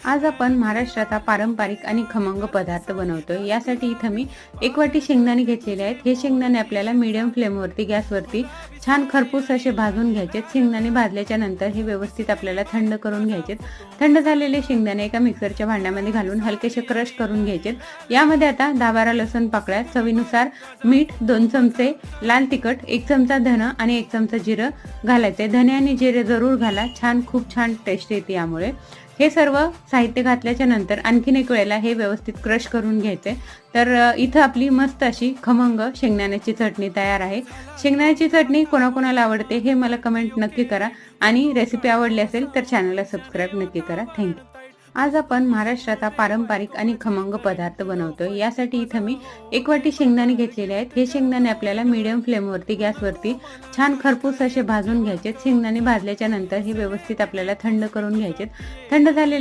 आज आपण महाराष्ट्राचा पारंपरिक आणि खमंग पदार्थ बनवतोय. यासाठी इथं मी 1 वाटी शेंगदाणे घेतलेले आहेत. हे शेंगदाणे आपल्याला मीडियम फ्लेमवरती गॅसवरती छान खरपूस असे भाजून घ्यायचे. शेंगदाणे भाजल्याच्या नंतर हे व्यवस्थित आपल्याला थंड करून घ्यायचे. थंड झालेले शेंगदाणे एका मिक्सरच्या भांड्यामध्ये घालून हलकेसे क्रश करून घ्यायचे. यामध्ये आता 10-12 लसूण पाकळ्या, चवीनुसार मीठ, 2 चमचे लाल तिखट, 1 चमचा धने आणि 1 चमचा जिरं घालायचे. धने आणि जिरे जरूर घाला. खूप छान टेस्ट येते यामुळे. हे सर्व साहित्य घातल्याच्या नंतर आणखीन एक वेळेला हे व्यवस्थित क्रश करून घ्यायचे. तर इथं आपली मस्त अशी खमंग शेंगदाण्याची चटणी तयार आहे. शेंगदाण्याची चटणी कोणाकोणाला आवडते हे मला कमेंट नक्की करा आणि रेसिपी आवडली असेल तर चॅनलला सबस्क्राईब नक्की करा. थँक्यू. आज आपण महाराष्ट्राचा पारंपरिक आणि खमंग पदार्थ बनवतोय. यासाठी इथं मी 1 वाटी शेंगदाणे घेतलेले आहेत. हे शेंगदाणे आपल्याला मीडियम फ्लेमवरती गॅसवरती छान खरपूस असे भाजून घ्यायचे. शेंगदाणे भाजल्याच्या नंतर हे व्यवस्थित आपल्याला थंड करून घ्यायचे. थंड झालेले